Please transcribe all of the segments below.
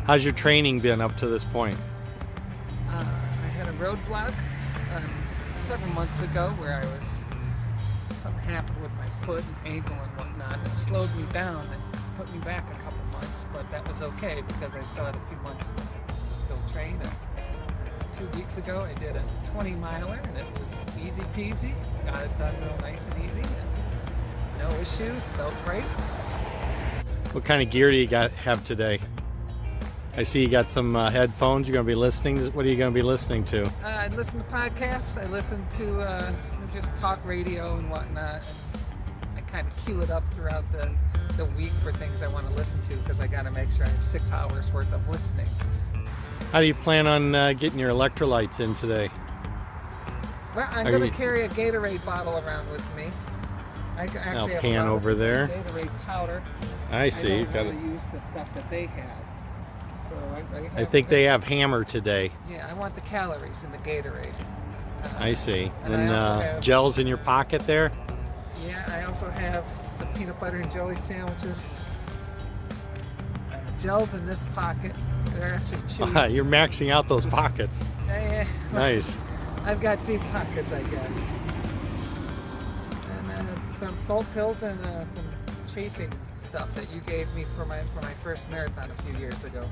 How's your training been up to this point? I had a roadblock several months ago where something happened with my foot and ankle and whatnot. It slowed me down and put me back a couple months, but that was okay because I still had a few months to still train. And 2 weeks ago I did a 20-miler and it was easy peasy. Got it done real nice and easy. And no issues, felt great. What kind of gear do you have today? I see you got some headphones. You're going to be listening. What are you going to be listening to? I listen to podcasts. I listen to just talk radio and whatnot. And I kind of queue it up throughout the week for things I want to listen to because I got to make sure I have 6 hours worth of listening. How do you plan on getting your electrolytes in today? Well, I'm going to carry a Gatorade bottle around with me. I actually have pan over there. Gatorade powder. I see. I don't know how to use the stuff that they have. So I think they have Hammer today. Yeah, I want the calories in the Gatorade. I see. And have gels in your pocket there? Yeah, I also have some peanut butter and jelly sandwiches. Gels in this pocket. They're actually chews. You're maxing out those pockets. Yeah. Nice. I've got deep pockets, I guess. And then some salt pills and some chafing stuff that you gave me for my first marathon a few years ago.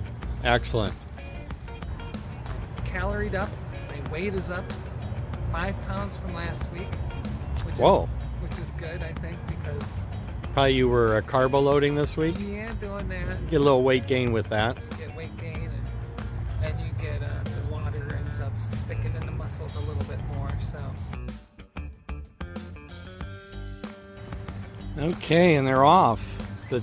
Excellent. Caloried up. My weight is up 5 pounds from last week. Which is good, I think, because probably you were carbo loading this week? Yeah, doing that. Get a little weight gain with that. Get weight gain, and you get the water ends up sticking in the muscles a little bit more. So. Okay, and they're off. It's the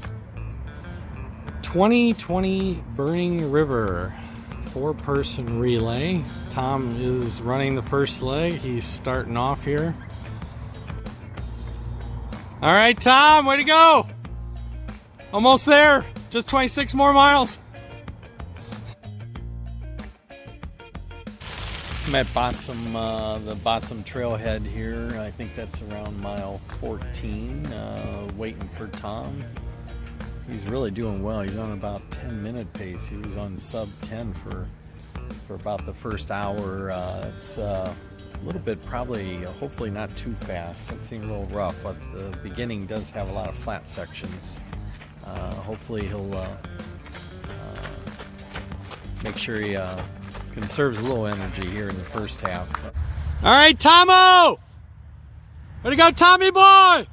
2020 Burning River 4-person relay. Tom is running the first leg. He's starting off here. All right, Tom, way to go. Almost there. Just 26 more miles. I'm at the Botsam Trailhead here. I think that's around mile 14, waiting for Tom. He's really doing well. He's on about 10-minute pace. He was on sub 10 for about the first hour. It's a little bit probably, hopefully not too fast. That seemed a little rough, but the beginning does have a lot of flat sections. Hopefully he'll make sure he conserves a little energy here in the first half. All right, Tomo! Way to go, Tommy boy!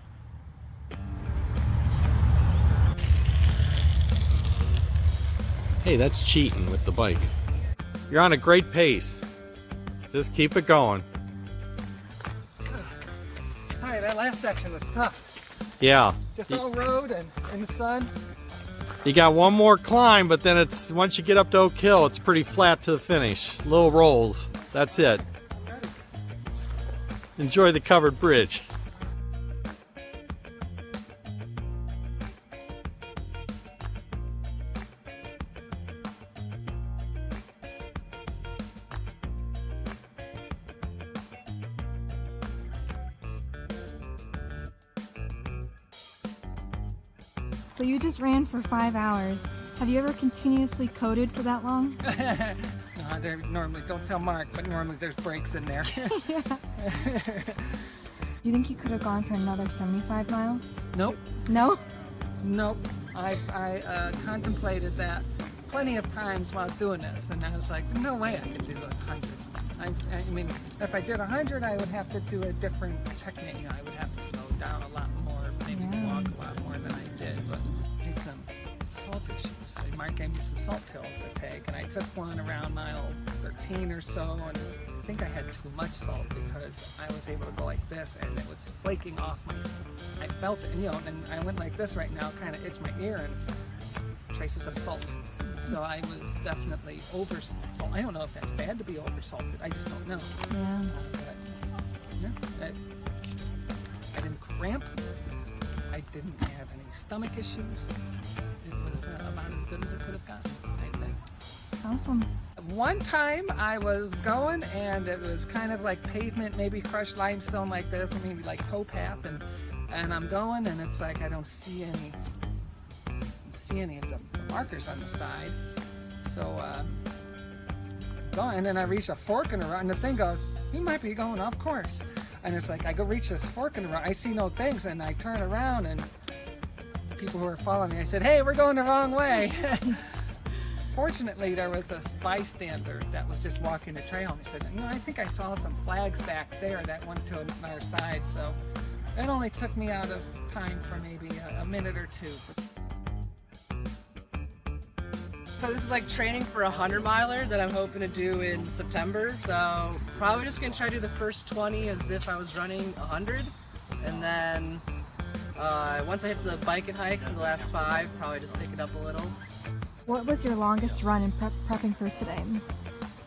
Hey, that's cheating with the bike. You're on a great pace. Just keep it going. Hi, that last section was tough. Yeah. Just all road and in the sun. You got one more climb, but then it's once you get up to Oak Hill, it's pretty flat to the finish. Little rolls. That's it. Enjoy the covered bridge. So you just ran for 5 hours. Have you ever continuously coded for that long? No, there normally, don't tell Mark, but normally there's breaks in there. Yeah. You think you could have gone for another 75 miles? Nope. No? Nope. I contemplated that plenty of times while doing this, and I was like, no way I could do 100. I mean, if I did 100, I would have to do a different technique. I would have to slow down a lot more, maybe walk a lot more than I did, but did some salt issues. Mark gave me some salt pills to take, and I took one around mile 13 or so, and I think I had too much salt because I was able to go like this, and it was flaking off my. I felt it, and I went like this right now, kind of itched my ear, and traces of salt. So I was definitely over salt. I don't know if that's bad to be over salted. I just don't know. Yeah. But, no, I didn't cramp. I didn't have any stomach issues. It was about as good as it could have gotten, I think. Awesome. One time I was going and it was kind of like pavement, maybe crushed limestone like this, maybe like towpath, and I'm going and it's like I don't see any of the markers on the side. So So, going, and then I reach a fork in the road, and the thing goes, "You might be going off course." And it's like, I go reach this fork in the road, I see no things, and I turn around, and people who are following me, I said, "Hey, we're going the wrong way." Fortunately, there was a bystander that was just walking the trail, and he said, "You know, I think I saw some flags back there that went to another side." So it only took me out of time for maybe a minute or two. So this is like training for a 100-miler that I'm hoping to do in September. So probably just gonna try to do the first 20 as if I was running 100, and then once I hit the bike and hike for the last 5, probably just pick it up a little. What was your longest run in prepping for today?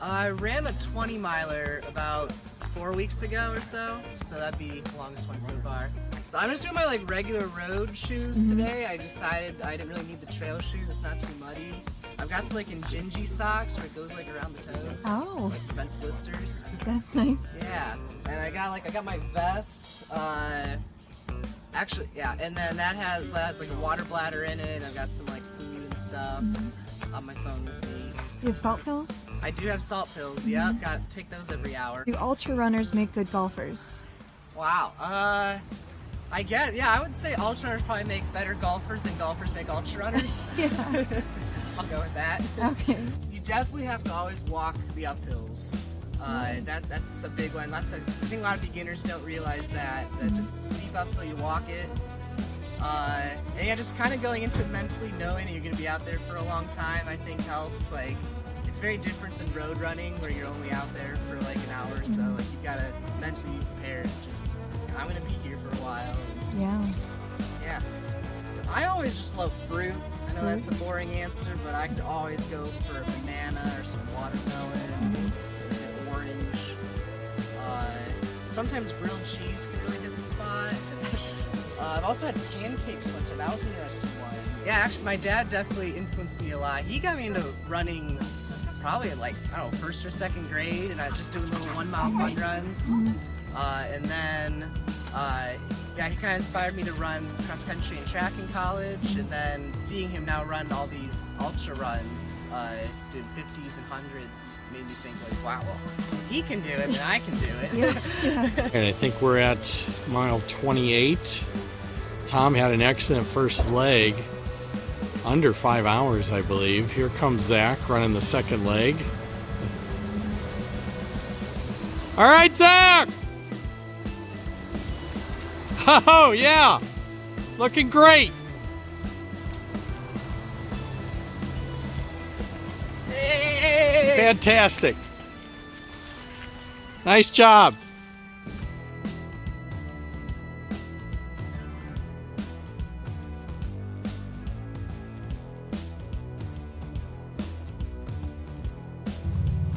I ran a 20-miler about 4 weeks ago or so that'd be the longest one so far. So I'm just doing my like regular road shoes today. I decided I didn't really need the trail shoes, it's not too muddy. I've got some like Injinji socks where it goes like around the toes. Oh. Like prevents blisters. That's nice. Yeah. And I got my vest. Actually, yeah, and then that has like a water bladder in it. I've got some like food and stuff on my phone with me. You have salt pills? I do have salt pills, yep, gotta take those every hour. Do ultra runners make good golfers? Wow, I guess, yeah, I would say ultra runners probably make better golfers than golfers make ultra runners. Yeah. I'll go with that. Okay. You definitely have to always walk the uphills. That's a big one. I think a lot of beginners don't realize that just steep uphill, you walk it. And yeah, just kind of going into it mentally knowing that you're going to be out there for a long time, I think helps. Like, it's very different than road running where you're only out there for like an hour or so. Like, you got to mentally be prepared. Just, I'm going to be here for a while. And, yeah. I always just love fruit. I know that's a boring answer, but I could always go for a banana or some watermelon, orange. Sometimes grilled cheese can really hit the spot. I've also had pancakes one time. That was an interesting one. Yeah, actually, my dad definitely influenced me a lot. He got me into running probably in like, I don't know, 1st or 2nd grade, and I was just doing little 1-mile fun runs. And then, yeah, he kind of inspired me to run cross country and track in college, and then seeing him now run all these ultra runs, doing 50s and 100s, made me think like, wow, well, he can do it, then I can do it. And I think we're at mile 28. Tom had an excellent first leg, under 5 hours, I believe. Here comes Zach running the second leg. All right, Zach! Oh, yeah! Looking great! Hey! Fantastic! Nice job!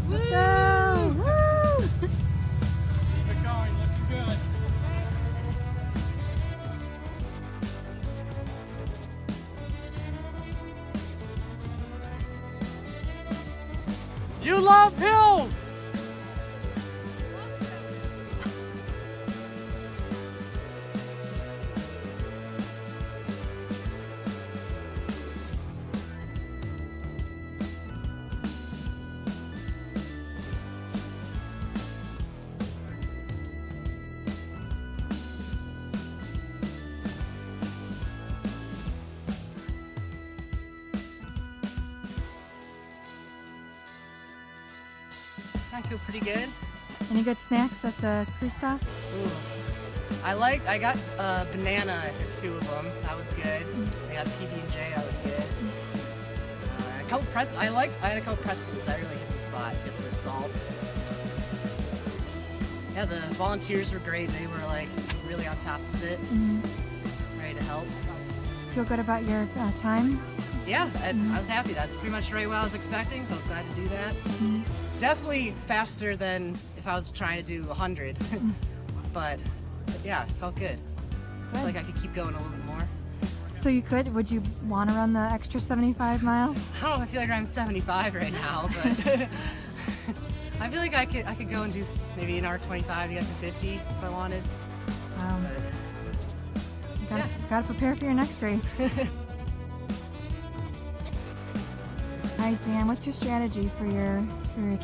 Let's go! Woo! Keep it going, looking good. You love hills! I feel pretty good. Any good snacks at the crew stops? Ooh. I got a banana at 2 of them. That was good. I got a PB&J. That was good. A couple pretzels. I had a couple pretzels. That really hit the spot. Get some salt. Yeah, the volunteers were great. They were like really on top of it, ready to help. Feel good about your time? Yeah, I was happy. That's pretty much right what I was expecting, so I was glad to do that. Definitely faster than if I was trying to do 100, but yeah, it felt good. I feel like I could keep going a little bit more. So you could? Would you want to run the extra 75 miles? I don't know if I feel like I'm 75 right now, but I feel like I could go and do maybe an hour 25 to get to 50 if I wanted. Gotta prepare for your next race. right, Dan, what's your strategy for your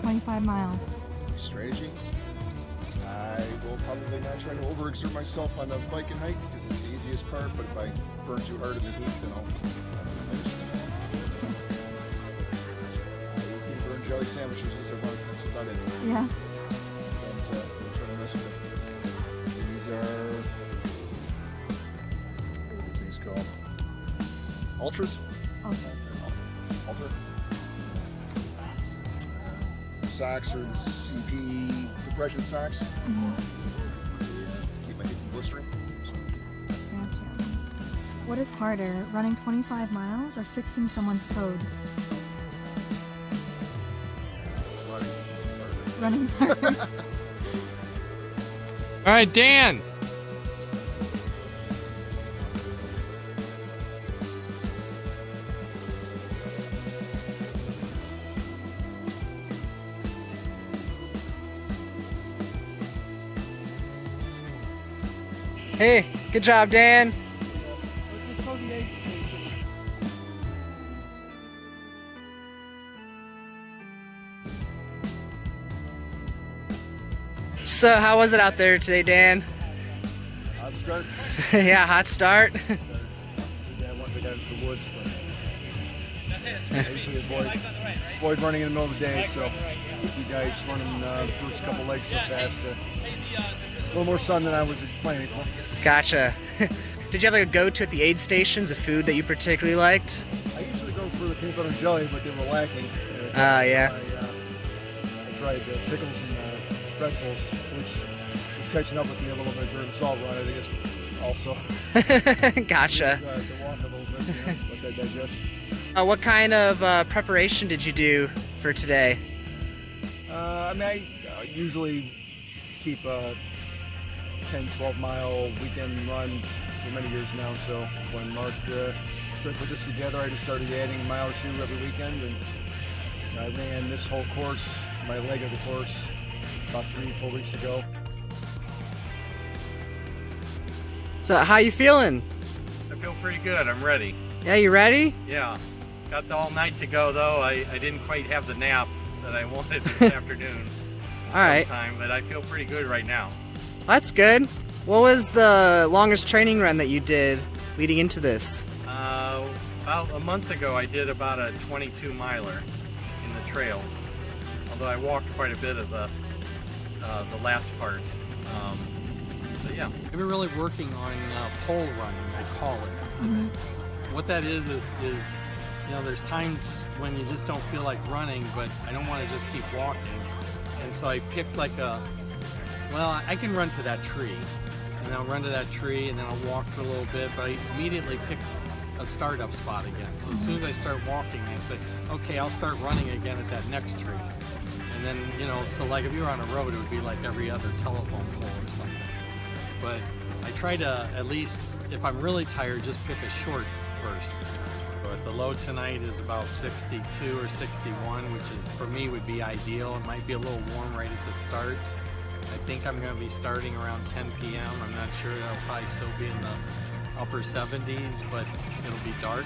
25 miles? Strategy? I will probably not try to overexert myself on the bike and hike because it's the easiest part, but if I burn too hard in the heat, then I'll finish. I eat burn jelly sandwiches as I want. That's about it. Yeah. Don't try to mess with it. These are, what are these things called? Ultras? Okay. Ultra. Socks or the CP compression socks. Keep my feet from blistering. Gotcha. What is harder, running 25 miles or fixing someone's code? Running. Running's harder. All right, Dan. Hey, good job, Dan. So, how was it out there today, Dan? Hot start. Yeah, hot start. Yeah, once I got into the woods, but I usually avoid running in the middle of the day, so with you guys running the first couple legs so fast, a little more sun than I was planning for. Gotcha. Did you have like a go-to at the aid stations, a food that you particularly liked? I usually go for the peanut butter and jelly, but they were lacking. Yeah. I tried pickles and pretzels, which was catching up with me a little bit during the salt run. I think it's also Gotcha. to walk a little bit, let that digest. What kind of preparation did you do for today? I mean, I usually keep a 10, 12 mile weekend run for many years now. So when Mark put this together, I just started adding a mile or two every weekend, and I ran this whole course, my leg of the course, about 3-4 weeks ago. So, how you feeling? I feel pretty good. I'm ready. Yeah, you ready? Yeah. Got all night to go though. I didn't quite have the nap that I wanted this afternoon. All right. Sometime, but I feel pretty good right now. That's good. What was the longest training run that you did leading into this? About a month ago, I did about a 22 miler in the trails. Although I walked quite a bit of the last part. But yeah, I've been really working on pole running. I call it. It's, what that is you know, there's times when you just don't feel like running, but I don't want to just keep walking, and so I picked like well, I can run to that tree, and I'll run to that tree, and then I'll walk for a little bit, but I immediately pick a startup spot again. So as soon as I start walking, I say, okay, I'll start running again at that next tree. And then, you know, so like if you were on a road, it would be like every other telephone pole or something. But I try to, at least, if I'm really tired, just pick a short burst. But the low tonight is about 62 or 61, which is, for me, would be ideal. It might be a little warm right at the start. I think I'm going to be starting around 10 p.m. I'm not sure. It'll probably still be in the upper 70s, but it'll be dark.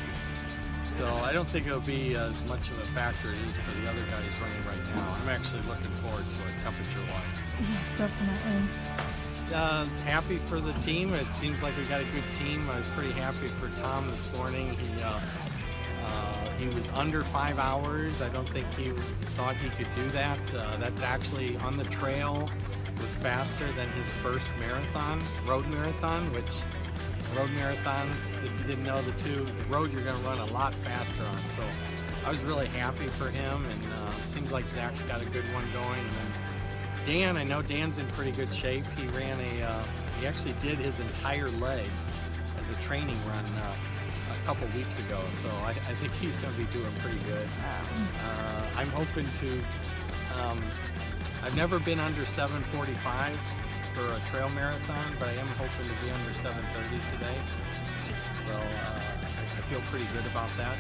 So I don't think it'll be as much of a factor as it is for the other guys running right now. I'm actually looking forward to it temperature-wise. Yeah, definitely. Happy for the team. It seems like we got a good team. I was pretty happy for Tom this morning. He was under 5 hours. I don't think he thought he could do that. That's actually on the trail was faster than his first marathon, road marathon, which road marathons, if you didn't know the road you're going to run a lot faster on. So I was really happy for him, and it seems like Zach's got a good one going. And then Dan, I know Dan's in pretty good shape. He ran he actually did his entire leg as a training run a couple weeks ago. So I think he's going to be doing pretty good. I'm hoping to, I've never been under 7:45 for a trail marathon, but I am hoping to be under 7:30 today. So I feel pretty good about that.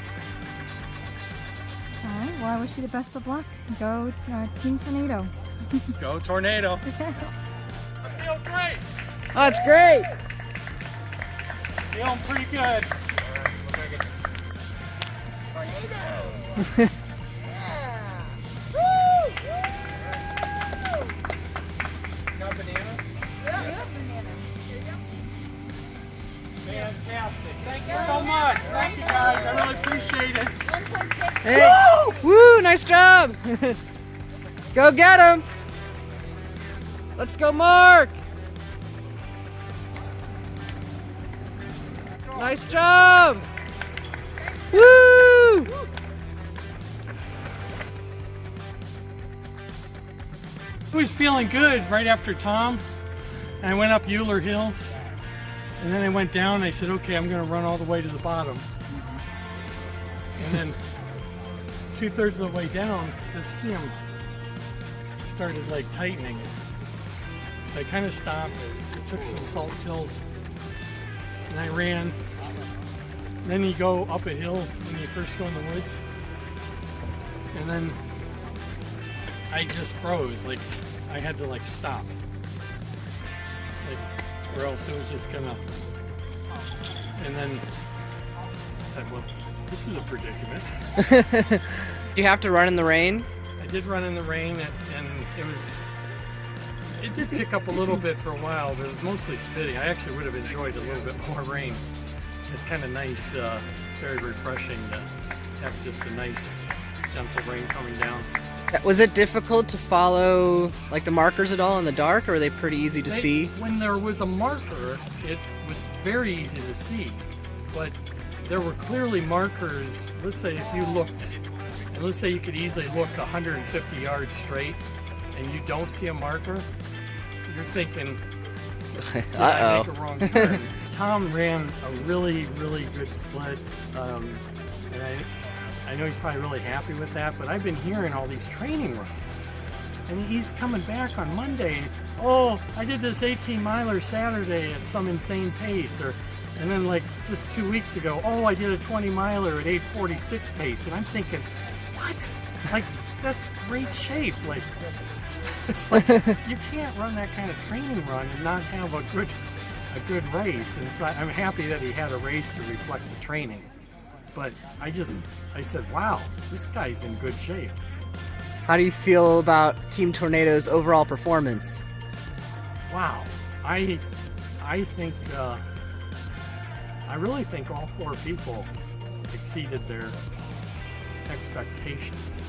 All right, well, I wish you the best of luck. Go Team Tornado. Go Tornado! I feel great! Oh, it's great! Feeling pretty good. Hey. Woo! Nice job. Go get him. Let's go, Mark. Nice job. Woo! I was feeling good right after Tom, and I went up Euler Hill, and then I went down, and I said, okay, I'm going to run all the way to the bottom. And then 2/3 of the way down, this hem started like tightening. So I kind of stopped, took some salt pills, and I ran. And then you go up a hill when you first go in the woods, and then I just froze, like I had to like stop, like, or else it was just gonna, and then I said, well, this is a predicament. Do you have to run in the rain? I did run in the rain, and it did pick up a little bit for a while, but it was mostly spitting. I actually would have enjoyed a little bit more rain. It's kind of nice, very refreshing to have just a nice, gentle rain coming down. Was it difficult to follow like the markers at all in the dark, or were they pretty easy to see? When there was a marker, it was very easy to see, but there were clearly markers. Let's say if you looked, and let's say you could easily look 150 yards straight, and you don't see a marker, you're thinking, did I make a wrong turn? Tom ran a really, really good split, and I know he's probably really happy with that, but I've been hearing all these training runs. And he's coming back on Monday, oh, I did this 18-miler Saturday at some insane pace, and then like just 2 weeks ago, oh, I did a 20-miler at 8:46 pace, and I'm thinking, what? Like, that's great shape. Like, it's like, you can't run that kind of training run and not have a good race. And so I'm happy that he had a race to reflect the training. But I said, wow, this guy's in good shape. How do you feel about Team Tornado's overall performance? Wow, I think, I really think all 4 people exceeded their expectations.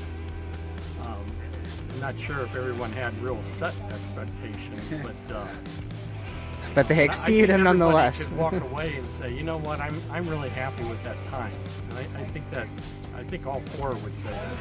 I'm not sure if everyone had real set expectations, But they exceeded him nonetheless. Could walk away and say, you know what, I'm really happy with that time. And I think all 4 would say that.